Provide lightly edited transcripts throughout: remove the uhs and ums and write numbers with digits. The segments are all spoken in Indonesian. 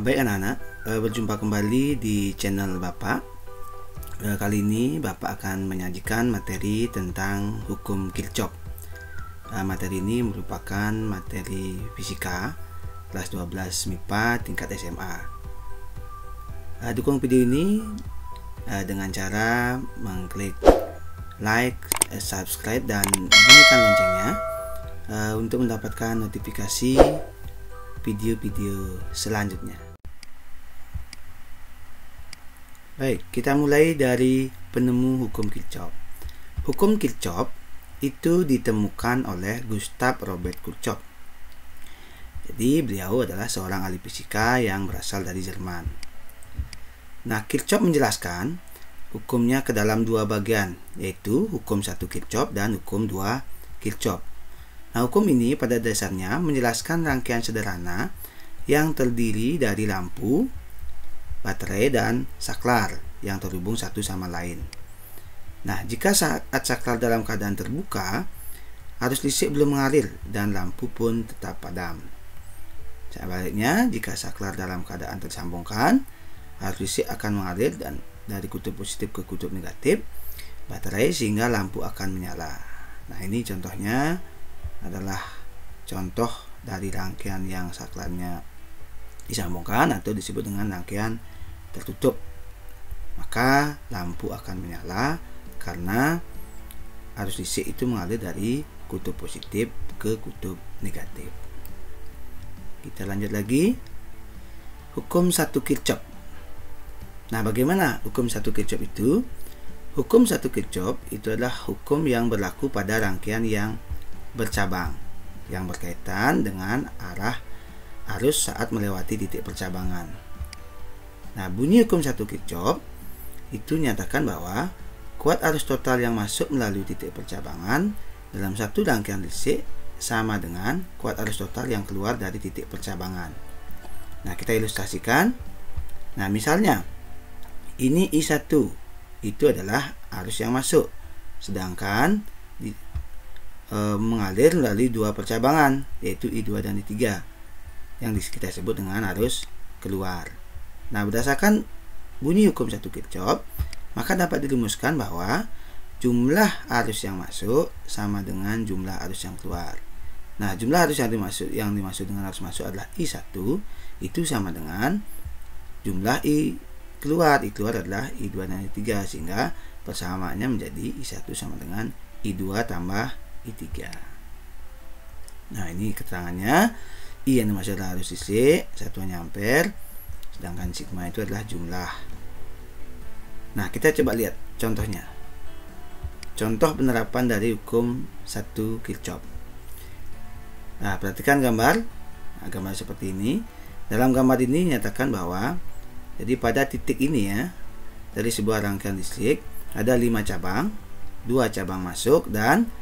Baik anak-anak, berjumpa kembali di channel Bapak. Kali ini Bapak akan menyajikan materi tentang hukum Kirchhoff. Materi ini merupakan materi fisika kelas 12 MIPA tingkat SMA. Dukung video ini dengan cara mengklik like, subscribe, dan bunyikan loncengnya untuk mendapatkan notifikasi video-video selanjutnya. Baik, kita mulai dari penemu hukum Kirchhoff. Hukum Kirchhoff itu ditemukan oleh Gustav Robert Kirchhoff. Jadi beliau adalah seorang ahli fisika yang berasal dari Jerman. Nah, Kirchhoff menjelaskan hukumnya ke dalam dua bagian, yaitu hukum 1 Kirchhoff dan hukum 2 Kirchhoff. Nah, hukum ini pada dasarnya menjelaskan rangkaian sederhana yang terdiri dari lampu, baterai, dan saklar yang terhubung satu sama lain. Nah, jika saat saklar dalam keadaan terbuka, arus listrik belum mengalir dan lampu pun tetap padam. Sebaliknya, jika saklar dalam keadaan tersambungkan, arus listrik akan mengalir dan dari kutub positif ke kutub negatif baterai sehingga lampu akan menyala. Nah, ini contohnya adalah contoh dari rangkaian yang saklarnya disambungkan atau disebut dengan rangkaian tertutup. Maka lampu akan menyala karena arus listrik itu mengalir dari kutub positif ke kutub negatif. Kita lanjut lagi. Hukum 1 Kirchhoff. Nah, bagaimana hukum 1 Kirchhoff itu? Hukum 1 Kirchhoff itu adalah hukum yang berlaku pada rangkaian yang bercabang yang berkaitan dengan arah arus saat melewati titik percabangan. Nah, bunyi hukum 1 Kirchhoff itu nyatakan bahwa kuat arus total yang masuk melalui titik percabangan dalam satu rangkaian listrik sama dengan kuat arus total yang keluar dari titik percabangan. Nah, kita ilustrasikan. Nah, misalnya ini I1 itu adalah arus yang masuk, sedangkan mengalir melalui dua percabangan, yaitu I2 dan I3 yang kita sebut dengan arus keluar. Nah, berdasarkan bunyi hukum 1 Kirchhoff, maka dapat dirumuskan bahwa jumlah arus yang masuk sama dengan jumlah arus yang keluar. Nah, jumlah arus yang dimaksud dengan arus masuk adalah I1 itu sama dengan jumlah I keluar. I keluar adalah I2 dan I3, sehingga persamaannya menjadi I1 sama dengan I2 tambah I3. Nah, ini keterangannya. I yang dimaksud adalah arus listrik, satuannya ampere, sedangkan sigma itu adalah jumlah. Nah, kita coba lihat contohnya. Contoh penerapan dari hukum 1 Kirchhoff. Nah, perhatikan gambar. Nah, gambar seperti ini. Dalam gambar ini nyatakan bahwa jadi pada titik ini ya, dari sebuah rangkaian listrik ada 5 cabang, 2 cabang masuk dan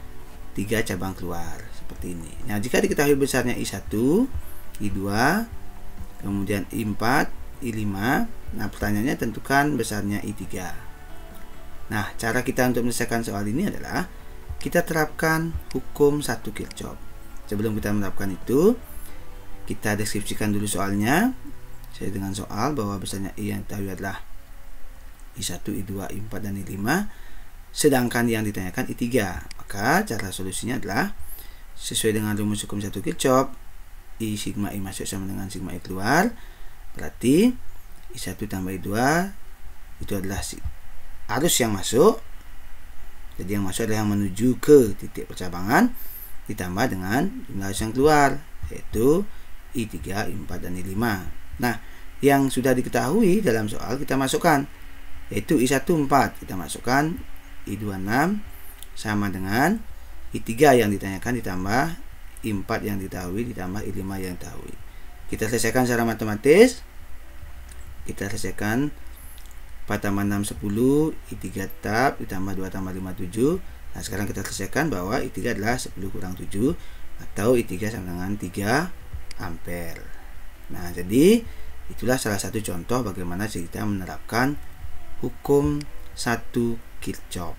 3 cabang keluar seperti ini. Nah, jika diketahui besarnya I1, I2, kemudian I4, I5, nah pertanyaannya tentukan besarnya I3. Nah, cara kita untuk menyelesaikan soal ini adalah kita terapkan hukum 1 Kirchhoff. Sebelum kita menerapkan itu, kita deskripsikan dulu soalnya. Saya dengan soal bahwa besarnya I yang diketahui adalah I1, I2, I4, dan I5, sedangkan yang ditanyakan I3. Maka cara solusinya adalah sesuai dengan rumus hukum 1 Kirchhoff, I sigma I masuk sama dengan sigma I keluar. Berarti I1 tambah I2 itu adalah arus yang masuk. Jadi yang masuk adalah yang menuju ke titik percabangan ditambah dengan jumlah arus yang keluar, yaitu I3, I4, dan I5. Nah, yang sudah diketahui dalam soal kita masukkan, yaitu I1 4, kita masukkan I2 6 sama dengan I3 yang ditanyakan ditambah I4 yang diketahui ditambah I5 yang diketahui. Kita selesaikan secara matematis. Kita selesaikan 4 tambah 6 10, I3 tetap ditambah 2 tambah 5 7. Nah, sekarang kita selesaikan bahwa I3 adalah 10 kurang 7 atau I3 sama dengan 3 ampere. Nah, jadi itulah salah satu contoh bagaimana kita menerapkan hukum 1 Kirchhoff.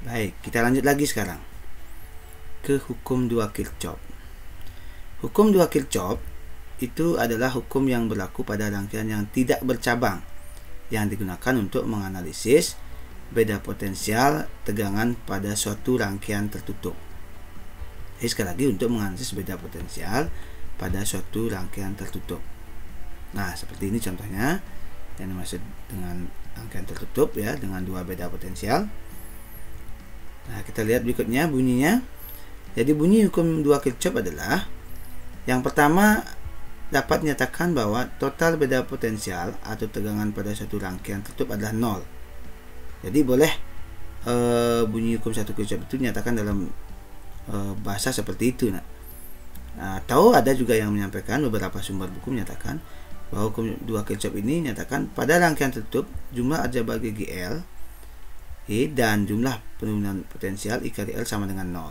Baik, kita lanjut lagi sekarang ke hukum 2 Kirchhoff. Hukum 2 Kirchhoff itu adalah hukum yang berlaku pada rangkaian yang tidak bercabang yang digunakan untuk menganalisis beda potensial tegangan pada suatu rangkaian tertutup. Jadi sekali lagi, untuk menganalisis beda potensial pada suatu rangkaian tertutup. Nah, seperti ini contohnya yang dimaksud dengan rangkaian tertutup ya, dengan dua beda potensial. Nah, kita lihat berikutnya bunyinya. Jadi bunyi hukum 2 Kirchhoff adalah, yang pertama, dapat menyatakan bahwa total beda potensial atau tegangan pada suatu rangkaian tertutup adalah 0. Jadi boleh bunyi hukum 1 Kirchhoff itu dinyatakan dalam bahasa seperti itu. Atau ada juga yang menyampaikan, beberapa sumber buku menyatakan bahwa hukum 2 Kirchhoff ini menyatakan pada rangkaian tertutup jumlah aljabar GGL E dan jumlah penurunan potensial I kali L sama dengan 0.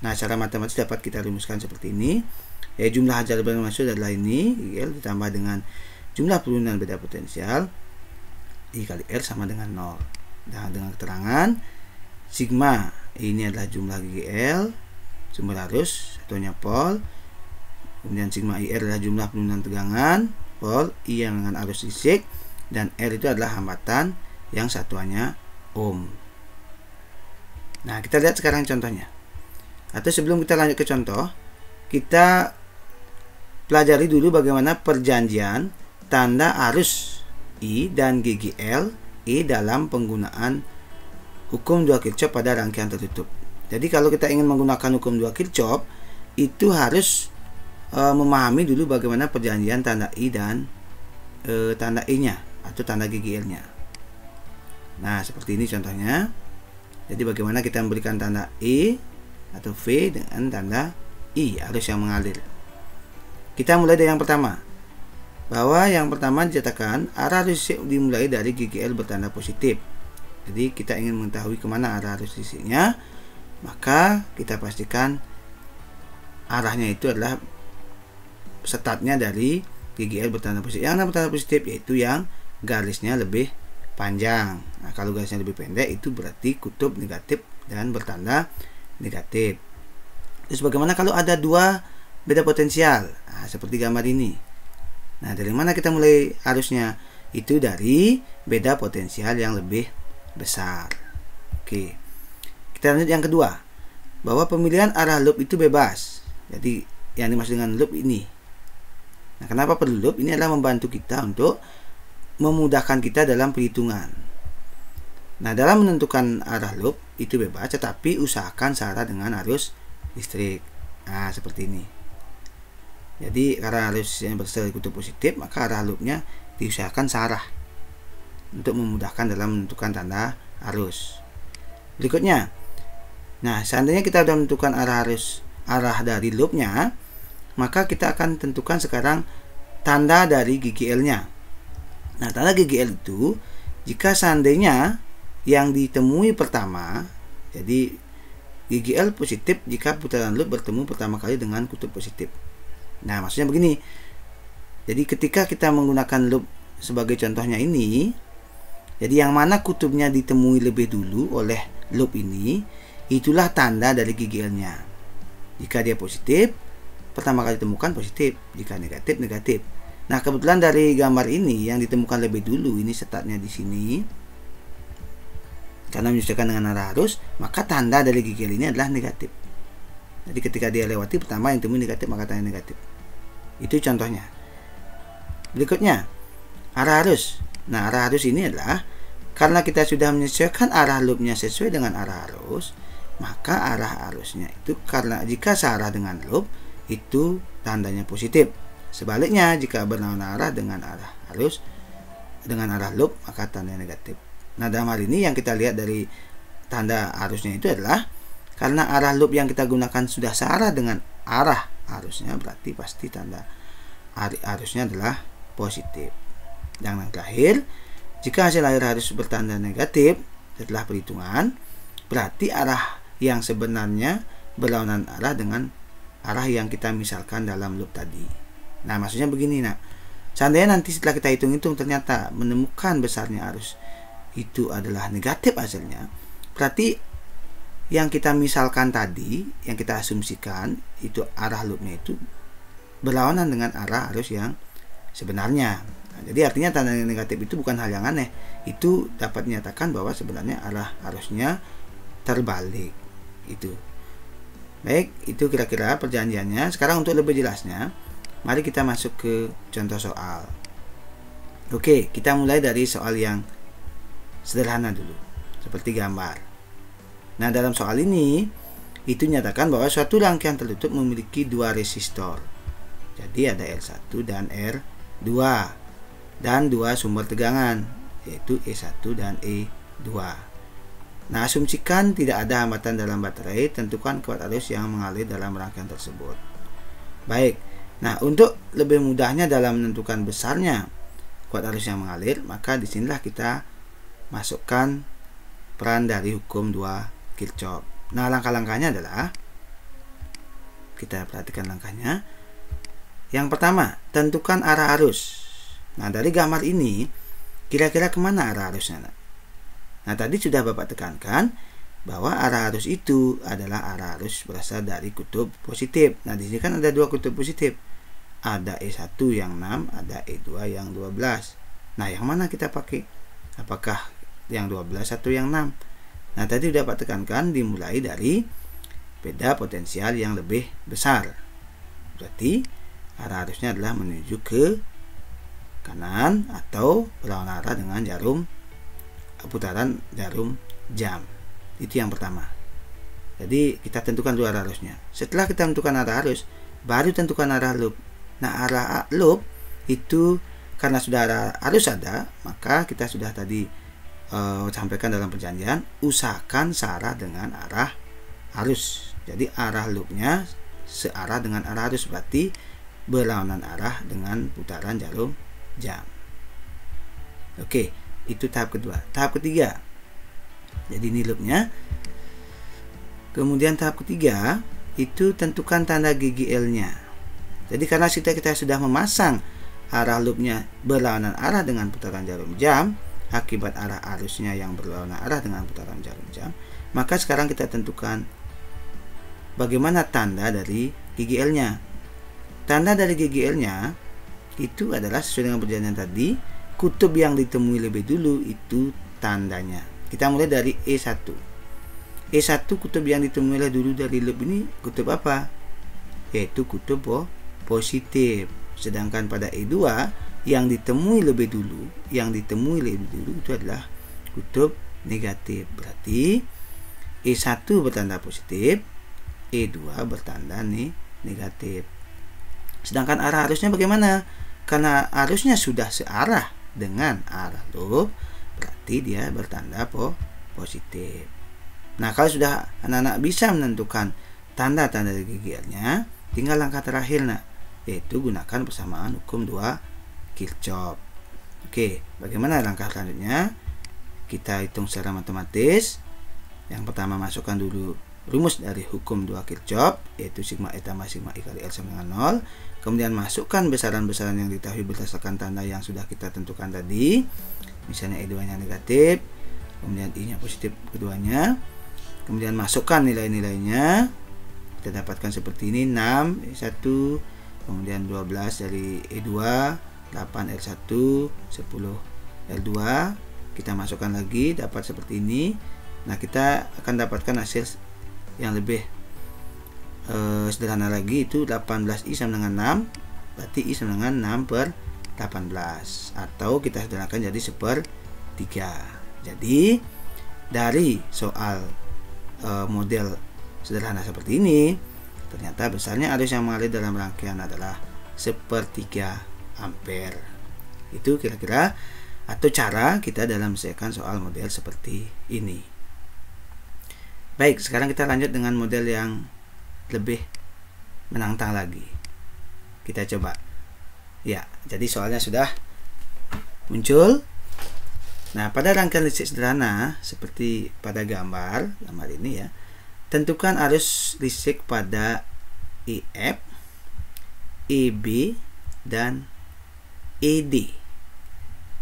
Nah, secara matematis dapat kita rumuskan seperti ini. Ya, jumlah aljabar yang masuk adalah ini, GGL ditambah dengan jumlah penurunan beda potensial I kali L sama dengan 0. Nah, dengan keterangan sigma ini adalah jumlah GGL sumber arus, satunya pol. Kemudian sigma IR adalah jumlah penurunan tegangan pol I yang dengan arus listrik, dan R itu adalah hambatan yang satuannya ohm. Nah, kita lihat sekarang contohnya. Atau sebelum kita lanjut ke contoh, kita pelajari dulu bagaimana perjanjian tanda arus I dan GGL E dalam penggunaan hukum 2 Kirchhoff pada rangkaian tertutup. Jadi kalau kita ingin menggunakan hukum 2 Kirchhoff, itu harus memahami dulu bagaimana perjanjian tanda I dan tanda E-nya atau tanda GGL-nya. Nah, seperti ini contohnya. Jadi bagaimana kita memberikan tanda E atau V dengan tanda I, arus yang mengalir. Kita mulai dari yang pertama. Bahwa yang pertama dinyatakan arah arus listrik dimulai dari GGL bertanda positif. Jadi kita ingin mengetahui kemana arah arus listriknya, maka kita pastikan arahnya itu adalah startnya dari GGL bertanda positif. Yang bertanda positif yaitu yang garisnya lebih panjang. Nah, kalau garisnya lebih pendek itu berarti kutub negatif dan bertanda negatif. Terus bagaimana kalau ada dua beda potensial? Nah, seperti gambar ini. Nah, dari mana kita mulai arusnya? Itu dari beda potensial yang lebih besar. Oke. Kita lanjut yang kedua. Bahwa pemilihan arah loop itu bebas. Jadi yang dimaksud dengan loop ini. Nah, kenapa perlu loop? Ini adalah membantu kita untuk memudahkan kita dalam perhitungan. Nah, dalam menentukan arah loop itu bebas, tetapi usahakan searah dengan arus listrik. Nah, seperti ini. Jadi karena arus yang berasal dari kutub positif, maka arah loopnya diusahakan searah untuk memudahkan dalam menentukan tanda arus. Berikutnya, nah seandainya kita sudah menentukan arah dari loopnya, maka kita akan tentukan sekarang tanda dari GGL-nya. Nah, tanda GGL itu jika seandainya yang ditemui pertama, jadi GGL positif jika putaran loop bertemu pertama kali dengan kutub positif. Nah, maksudnya begini. Jadi ketika kita menggunakan loop sebagai contohnya ini, jadi yang mana kutubnya ditemui lebih dulu oleh loop ini, itulah tanda dari GGL-nya. Jika dia positif, pertama kali ditemukan positif. Jika negatif, negatif. Nah, kebetulan dari gambar ini yang ditemukan lebih dulu, ini startnya di sini. Karena menyesuaikan dengan arah arus, maka tanda dari GGL ini adalah negatif. Jadi ketika dia lewati pertama yang temui negatif, maka tanda negatif. Itu contohnya. Berikutnya, arah arus. Nah, arah arus ini adalah karena kita sudah menyesuaikan arah loopnya sesuai dengan arah arus, maka arah arusnya itu karena jika searah dengan loop itu tandanya positif. Sebaliknya, jika berlawanan arah dengan arah arus dengan arah loop, maka tandanya negatif. Nah, dalam hal ini yang kita lihat dari tanda arusnya itu adalah karena arah loop yang kita gunakan sudah searah dengan arah arusnya, berarti pasti tanda arusnya adalah positif. Dan yang terakhir, jika hasil akhir arus bertanda negatif setelah perhitungan, berarti arah yang sebenarnya berlawanan arah dengan arah yang kita misalkan dalam loop tadi. Nah, maksudnya begini, nak. Seandainya nanti setelah kita hitung-hitung ternyata menemukan besarnya arus itu adalah negatif hasilnya, berarti yang kita misalkan tadi, yang kita asumsikan itu arah loopnya itu berlawanan dengan arah arus yang sebenarnya. Nah, jadi artinya tanda negatif itu bukan hal yang aneh. Itu dapat dinyatakan bahwa sebenarnya arah arusnya terbalik. Itu. Baik, itu kira-kira perjanjiannya. Sekarang untuk lebih jelasnya, mari kita masuk ke contoh soal. Oke, kita mulai dari soal yang sederhana dulu, seperti gambar. Nah, dalam soal ini itu nyatakan bahwa suatu rangkaian tertutup memiliki dua resistor. Jadi ada R1 dan R2 dan dua sumber tegangan, yaitu E1 dan E2. Nah, asumsikan tidak ada hambatan dalam baterai, tentukan kuat arus yang mengalir dalam rangkaian tersebut. Baik, nah untuk lebih mudahnya dalam menentukan besarnya kuat arus yang mengalir, maka disinilah kita masukkan peran dari hukum 2 Kirchhoff. Nah, langkah-langkahnya adalah, kita perhatikan langkahnya. Yang pertama, tentukan arah arus. Nah, dari gambar ini, kira-kira kemana arah arusnya? Nah, tadi sudah Bapak tekankan bahwa arah arus itu adalah arah arus berasal dari kutub positif. Nah, di sini kan ada dua kutub positif. Ada E1 yang 6, ada E2 yang 12. Nah, yang mana kita pakai? Apakah yang 12 atau yang 6? Nah, tadi sudah Bapak tekankan dimulai dari beda potensial yang lebih besar. Berarti arah arusnya adalah menuju ke kanan atau berlawanan arah dengan jarum putaran jarum jam. Itu yang pertama. Jadi kita tentukan dulu arah arusnya. Setelah kita tentukan arah arus, baru tentukan arah loop. Nah, arah loop itu karena sudah arah arus ada, maka kita sudah tadi sampaikan dalam perjanjian, usahakan searah dengan arah arus. Jadi arah loopnya searah dengan arah arus, berarti berlawanan arah dengan putaran jarum jam. Oke, itu tahap kedua. Tahap ketiga, jadi ini loopnya. Kemudian tahap ketiga itu tentukan tanda GGL-nya. Jadi karena kita sudah memasang arah loopnya berlawanan arah dengan putaran jarum jam, akibat arah arusnya yang berlawanan arah dengan putaran jarum jam, maka sekarang kita tentukan bagaimana tanda dari GGL-nya. Tanda dari GGL-nya itu adalah sesuai dengan perjanjian tadi, kutub yang ditemui lebih dulu itu tandanya. Kita mulai dari E1. E1 kutub yang ditemui lebih dulu dari loop ini kutub apa? Yaitu kutub positif. Sedangkan pada E2 yang ditemui lebih dulu itu adalah kutub negatif. Berarti E1 bertanda positif, E2 bertanda negatif. Sedangkan arah arusnya bagaimana? Karena arusnya sudah searah dengan arah loop, berarti dia bertanda positif. Nah, kalau sudah anak-anak bisa menentukan tanda-tanda GGL-nya, tinggal langkah terakhir, yaitu gunakan persamaan hukum 2 Kirchhoff. Oke, bagaimana langkah selanjutnya? Kita hitung secara matematis. Yang pertama, masukkan dulu rumus dari hukum 2 Kirchhoff, yaitu sigma E tambah sigma I kali L sama dengan 0. Kemudian masukkan besaran-besaran yang diketahui berdasarkan tanda yang sudah kita tentukan tadi. Misalnya E2 nya negatif, kemudian I nya positif keduanya. Kemudian masukkan nilai-nilainya. Kita dapatkan seperti ini, 6 E1, kemudian 12 dari E2, 8 L1, 10 L2. Kita masukkan lagi, dapat seperti ini. Nah, kita akan dapatkan hasil yang lebih sederhana lagi, itu 18I sama dengan 6, berarti I sama dengan 6 per 18, atau kita sederhanakan jadi 1/3. Jadi dari soal model sederhana seperti ini, ternyata besarnya arus yang mengalir dalam rangkaian adalah 1/3 ampere. Itu kira-kira atau cara kita dalam menyelesaikan soal model seperti ini. Baik, sekarang kita lanjut dengan model yang lebih menantang lagi. Kita coba. Ya, jadi soalnya sudah muncul. Nah, pada rangkaian listrik sederhana seperti pada gambar ini ya, tentukan arus listrik pada EF, EB, dan ED.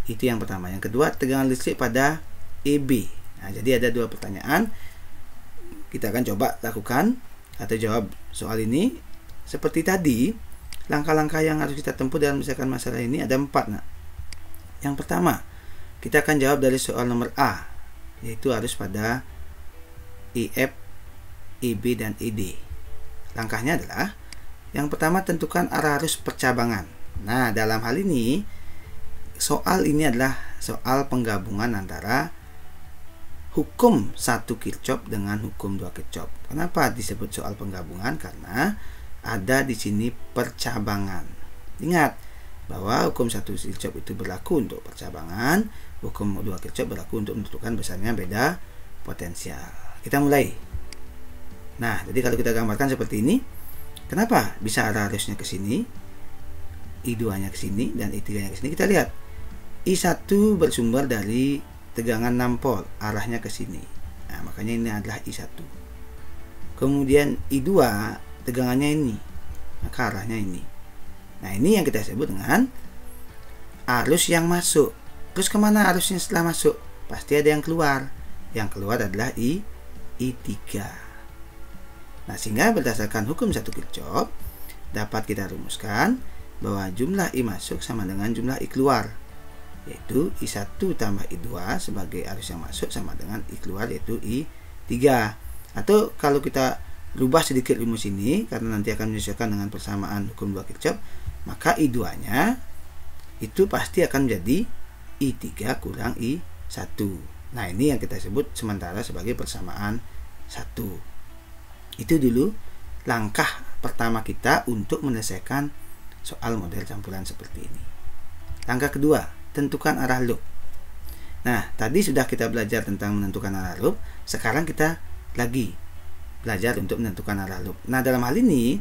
Itu yang pertama. Yang kedua, tegangan listrik pada EB. Nah, jadi ada dua pertanyaan. Kita akan coba lakukan atau jawab soal ini seperti tadi. langkah-langkah yang harus kita tempuh dalam menyelesaikan masalah ini ada 4. Nah, yang pertama, kita akan jawab dari soal nomor A, yaitu harus pada IF, IB, dan ID. Langkahnya adalah yang pertama, tentukan arah arus percabangan. Nah, dalam hal ini soal ini adalah soal penggabungan antara hukum 1 Kirchhoff dengan hukum 2 Kirchhoff. Kenapa disebut soal penggabungan? Karena ada di sini percabangan. Ingat bahwa hukum 1 Kirchhoff itu berlaku untuk percabangan, hukum 2 Kirchhoff berlaku untuk menentukan besarnya beda potensial. Kita mulai. Nah, jadi kalau kita gambarkan seperti ini, kenapa bisa arah arusnya ke sini, I2-nya ke sini, dan I3-nya ke sini? Kita lihat. I1 bersumber dari tegangan 6 volt, arahnya ke sini. Nah, makanya ini adalah I1. Kemudian I2 tegangannya ini, maka arahnya ini. Nah, ini yang kita sebut dengan arus yang masuk. Terus kemana arusnya setelah masuk? Pasti ada yang keluar. Yang keluar adalah I3. Nah, sehingga berdasarkan hukum 1 Kirchhoff dapat kita rumuskan bahwa jumlah I masuk sama dengan jumlah I keluar, yaitu I1 tambah I2 sebagai arus yang masuk sama dengan I keluar, yaitu I3. Atau kalau kita rubah sedikit rumus ini, karena nanti akan menyesuaikan dengan persamaan hukum 2 Kirchhoff, maka I2-nya itu pasti akan menjadi I3 kurang I1. Nah, ini yang kita sebut sementara sebagai persamaan 1. Itu dulu langkah pertama kita untuk menyelesaikan soal model campuran seperti ini. Langkah kedua, tentukan arah loop. Nah, tadi sudah kita belajar tentang menentukan arah loop. Sekarang kita lagi belajar untuk menentukan arah loop. Nah, dalam hal ini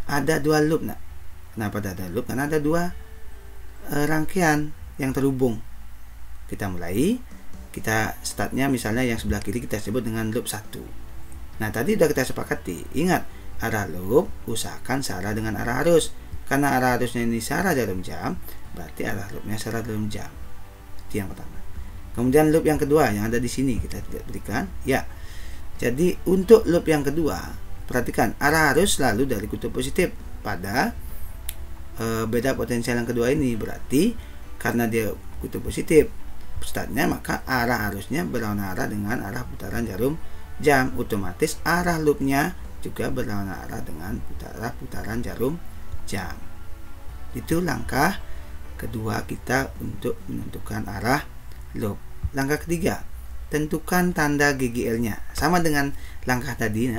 ada 2 loop. Nah, kenapa ada loop? Karena ada 2 rangkaian yang terhubung. Kita mulai. Kita startnya misalnya yang sebelah kiri kita sebut dengan loop 1. Nah, tadi sudah kita sepakati. Ingat, arah loop usahakan searah dengan arah arus. Karena arah arusnya ini searah jarum jam, berarti arah loopnya searah jarum jam. Itu yang pertama. Kemudian loop yang kedua yang ada di sini kita berikan. Ya. Jadi untuk loop yang kedua, perhatikan arah arus selalu dari kutub positif pada beda potensial yang kedua ini. Berarti karena dia kutub positif startnya, maka arah arusnya berlawanan arah dengan arah putaran jarum jam. Otomatis arah loopnya juga berlawanan arah dengan putaran jarum jam. Itu langkah kedua kita untuk menentukan arah loop. Langkah ketiga, tentukan tanda GGL-nya. Sama dengan langkah tadi,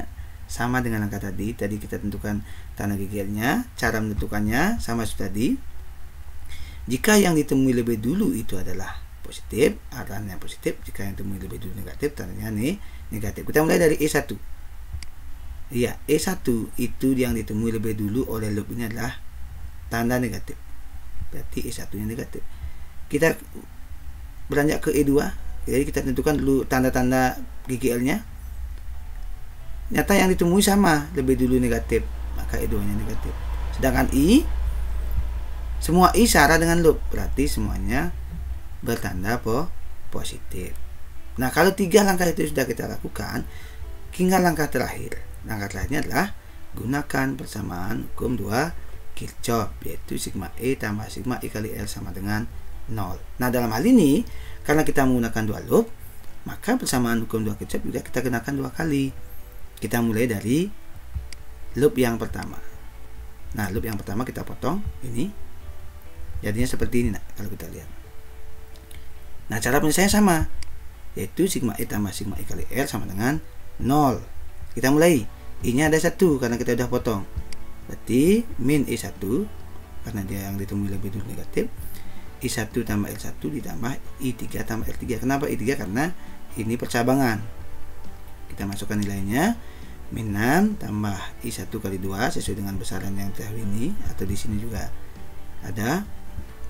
sama dengan langkah tadi. Tadi kita tentukan tanda GGL-nya, cara menentukannya sama seperti tadi. Jika yang ditemui lebih dulu itu adalah positif, arahnya positif. Jika yang ditemui lebih dulu negatif, tandanya negatif. Kita mulai dari E1. Iya, E1 itu yang ditemui lebih dulu oleh loop ini adalah tanda negatif. Berarti E1 nya negatif. Kita beranjak ke E2. Jadi kita tentukan dulu tanda-tanda GGL-nya. Nyata yang ditemui sama, lebih dulu negatif, maka E2 nya negatif. Sedangkan I, semua I searah dengan loop, berarti semuanya bertanda positif. Nah, kalau 3 langkah itu sudah kita lakukan, tinggal langkah terakhir. Langkah terakhirnya adalah gunakan persamaan hukum 2 Kirchhoff, yaitu sigma E tambah sigma I kali L sama dengan 0. Nah, dalam hal ini karena kita menggunakan 2 loop, maka persamaan hukum 2 Kirchhoff juga kita gunakan 2 kali. Kita mulai dari loop yang pertama. Nah, loop yang pertama kita potong ini. Jadinya seperti ini, kalau kita lihat. Nah, cara penyelesaiannya sama, yaitu sigma E tambah sigma I kali L sama dengan 0. Kita mulai. I-nya ada 1 karena kita sudah potong. Berarti min I1 karena dia yang ditemui lebih dulu negatif. I1 tambah L1 ditambah I3 tambah L3. Kenapa I3? Karena ini percabangan. Kita masukkan nilainya. Min 6 tambah I1 kali 2 sesuai dengan besaran yang diketahui ini, atau di sini juga ada,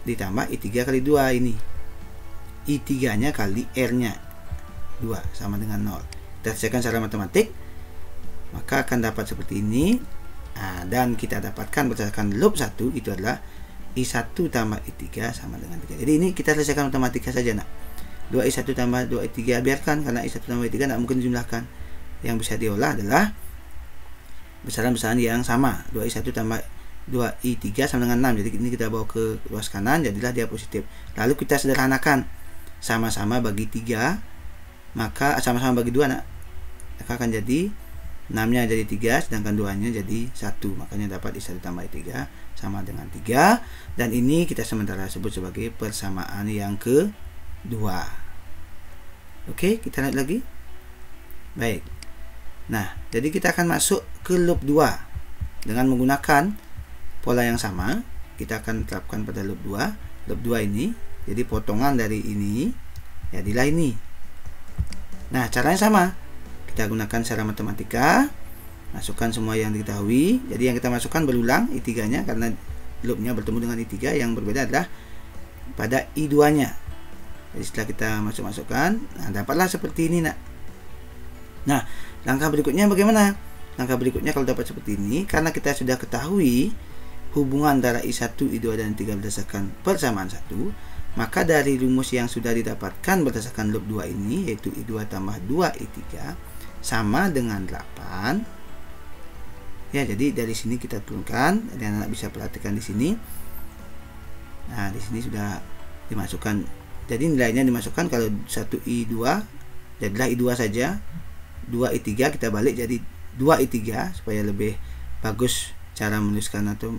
ditambah I3 kali 2 ini. I3 nya kali R nya 2 sama dengan 0. Kita selesaikan secara matematik, maka akan dapat seperti ini. Nah, dan kita dapatkan berdasarkan loop 1 itu adalah I1 tambah I3 sama dengan 3. Jadi ini kita selesaikan matematika saja, nak. 2I1 tambah 2I3 biarkan, karena I1 tambah I3 tidak mungkin dijumlahkan. Yang bisa diolah adalah besaran-besaran yang sama. 2I1 tambah 2I3 sama dengan 6. Jadi ini kita bawa ke ruas kanan, jadilah dia positif. Lalu kita sederhanakan, sama-sama bagi 3, maka sama-sama bagi 2 nak, maka akan jadi 6-nya jadi 3, sedangkan 2-nya jadi 1. Makanya dapat I1 tambah I3 sama dengan 3. Dan ini kita sementara sebut sebagai persamaan yang kedua. Oke, kita lihat lagi. Baik. Nah, jadi kita akan masuk ke loop 2 dengan menggunakan pola yang sama. Kita akan terapkan pada loop 2. Loop 2 ini, jadi potongan dari ini jadilah ini. Nah, caranya sama. Kita gunakan secara matematika, masukkan semua yang diketahui. Jadi yang kita masukkan berulang I3-nya karena loopnya bertemu dengan I3. Yang berbeda adalah pada I2-nya. Jadi setelah kita masukkan, nah dapatlah seperti ini nak. Nah, langkah berikutnya bagaimana? Langkah berikutnya kalau dapat seperti ini, karena kita sudah ketahui hubungan antara I1, I2, dan I3 berdasarkan persamaan 1, maka dari rumus yang sudah didapatkan berdasarkan loop 2 ini, yaitu I2 tambah 2I3 sama dengan 8. Ya, jadi dari sini kita turunkan, dan anak bisa perhatikan di sini. Nah, di sini sudah dimasukkan. Jadi nilainya dimasukkan kalau 1I2 jadilah I2 saja, 2I3 kita balik jadi 2I3 supaya lebih bagus cara menuliskan atau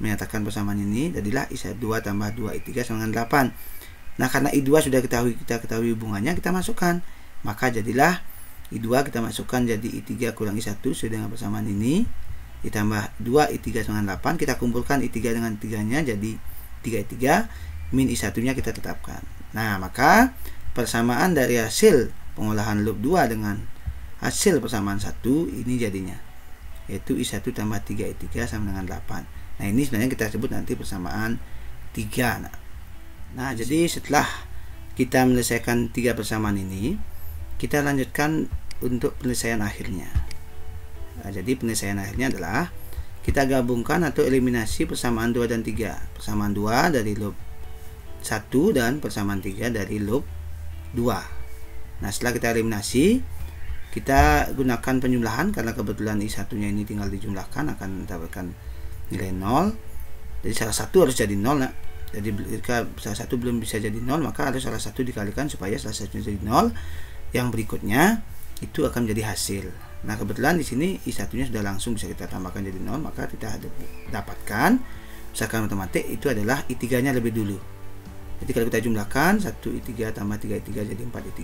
menyatakan persamaan ini. Jadilah I1 tambah 2I3 sama dengan 8. Nah, karena I2 sudah kita ketahui hubungannya, kita masukkan. Maka jadilah I2 kita masukkan jadi I3 kurang I1 sesuai dengan persamaan ini, ditambah 2I3 sama dengan 8. Kita kumpulkan I3 dengan 3-nya jadi 3I3 min I1-nya kita tetapkan. Nah, maka persamaan dari hasil pengolahan loop 2 dengan hasil persamaan 1 ini jadinya, yaitu I1 tambah 3I3 sama dengan 8. Nah, ini sebenarnya kita sebut nanti persamaan 3. Nah, jadi setelah kita menyelesaikan 3 persamaan ini, kita lanjutkan untuk penyelesaian akhirnya. Nah, jadi penyelesaian akhirnya adalah kita gabungkan atau eliminasi persamaan 2 dan 3. Persamaan 2 dari loop 1 dan persamaan 3 dari loop 2. Nah, setelah kita eliminasi, kita gunakan penjumlahan karena kebetulan I1-nya ini tinggal dijumlahkan akan mendapatkan nilai 0. Jadi salah satu harus jadi 0 nak. Jadi jika salah satu belum bisa jadi 0, maka harus salah satu dikalikan supaya salah satunya jadi 0. Yang berikutnya itu akan menjadi hasil. Nah, kebetulan di sini I1-nya sudah langsung bisa kita tambahkan jadi 0, maka kita dapatkan usahakan matematik itu adalah I3-nya lebih dulu. Jadi kalau kita jumlahkan 1I3 tambah 3I3 jadi 4I3,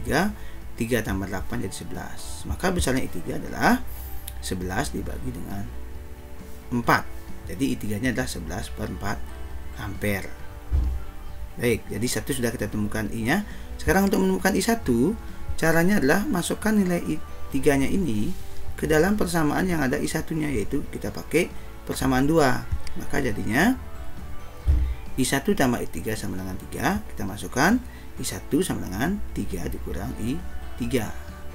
3 tambah 8 jadi 11. Maka besarnya I3 adalah 11 dibagi dengan 4. Jadi I3-nya adalah 11 per 4 ampere. Baik, jadi 1 sudah kita temukan I-nya. Sekarang untuk menemukan I1, caranya adalah masukkan nilai I3-nya ini ke dalam persamaan yang ada I1-nya, yaitu kita pakai persamaan 2. Maka jadinya I1 tambah I3 sama dengan 3. Kita masukkan I1 sama dengan 3 dikurang I3.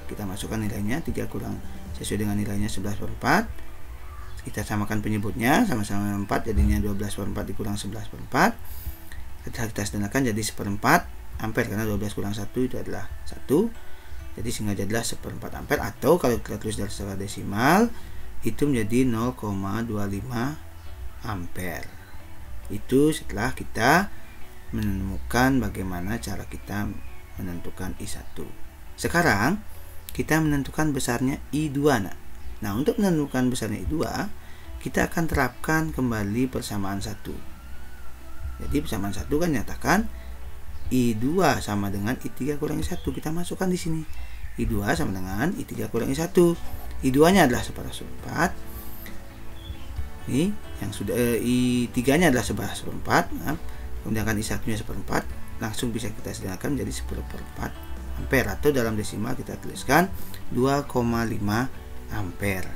Kita masukkan nilainya, 3 kurang sesuai dengan nilainya 11 per 4. Kita samakan penyebutnya, sama-sama 4, jadinya 12 per 4 dikurang 11 per 4. Kita sederhanakan jadi 1/4 ampere, karena 12 kurang 1 itu adalah 1. Jadi sehingga jadilah 1/4 ampere, atau kalau kita tulis dari secara desimal itu menjadi 0,25 ampere. Itu setelah kita menemukan bagaimana cara kita menentukan I1. Sekarang kita menentukan besarnya I2. Nah, untuk menentukan besarnya I2, kita akan terapkan kembali persamaan 1. Jadi persamaan 1 kan nyatakan I2 sama dengan I3 kurang I1. Kita masukkan di sini. I2 sama dengan I3 kurang I1. I2-nya adalah 1/4. Ini yang sudah I3-nya adalah 11/4. Nah, kemudian I1-nya 1/4, langsung bisa kita sederhanakan menjadi 10/4 ampere, atau dalam desimal kita tuliskan 2,5 ampere.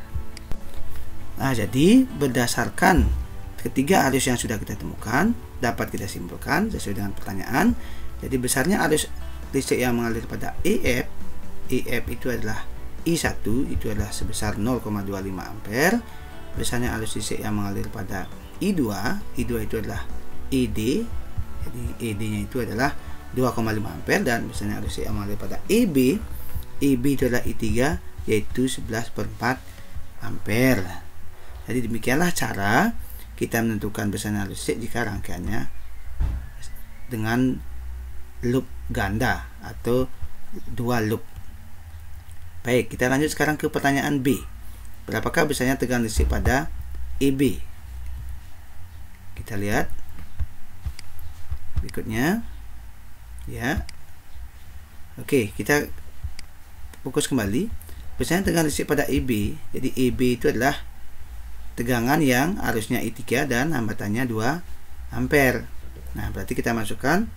Nah, jadi berdasarkan ketiga arus yang sudah kita temukan, dapat kita simpulkan sesuai dengan pertanyaan. Jadi besarnya arus listrik yang mengalir pada EF itu adalah I1, itu adalah sebesar 0,25 ampere. Besarnya arus listrik yang mengalir pada I2 itu adalah ED. Jadi ED-nya itu adalah 2,5 ampere, dan besarnya arus listrik yang mengalir pada EB itu adalah I3, yaitu 11/4 ampere. Jadi demikianlah cara kita menentukan besaran listrik jika rangkaiannya dengan loop ganda atau dua loop. Baik, kita lanjut sekarang ke pertanyaan B. Berapakah besarnya tegangan listrik pada EB? Kita lihat berikutnya ya. Oke, kita fokus kembali. Besarnya tegangan listrik pada EB. Jadi EB itu adalah tegangan yang arusnya I3 dan hambatannya 2 ampere. Nah, berarti kita masukkan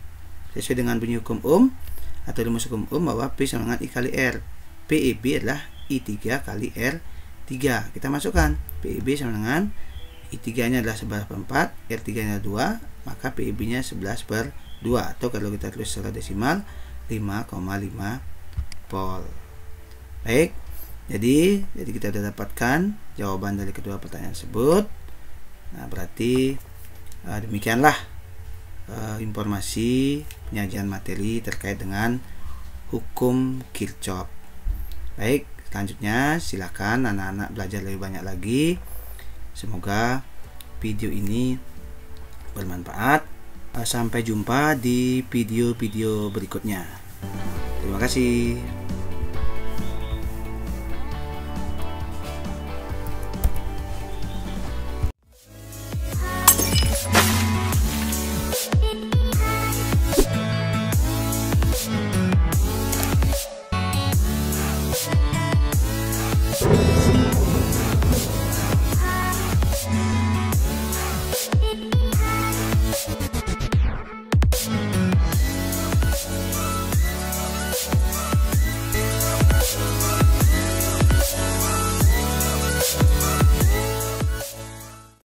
sesuai dengan bunyi hukum Ohm atau rumus hukum Ohm bahwa P sama dengan I kali R. PEB adalah I3 kali R3. Kita masukkan PEB sama dengan I3 nya adalah 11/4, R3 nya 2, maka PEB nya 11/2, atau kalau kita tulis secara desimal 5,5 volt. Baik, jadi kita sudah dapatkan jawaban dari kedua pertanyaan tersebut. Nah, berarti demikianlah informasi penyajian materi terkait dengan hukum Kirchhoff. Baik, selanjutnya silakan anak-anak belajar lebih banyak lagi. Semoga video ini bermanfaat. Sampai jumpa di video-video berikutnya. Terima kasih.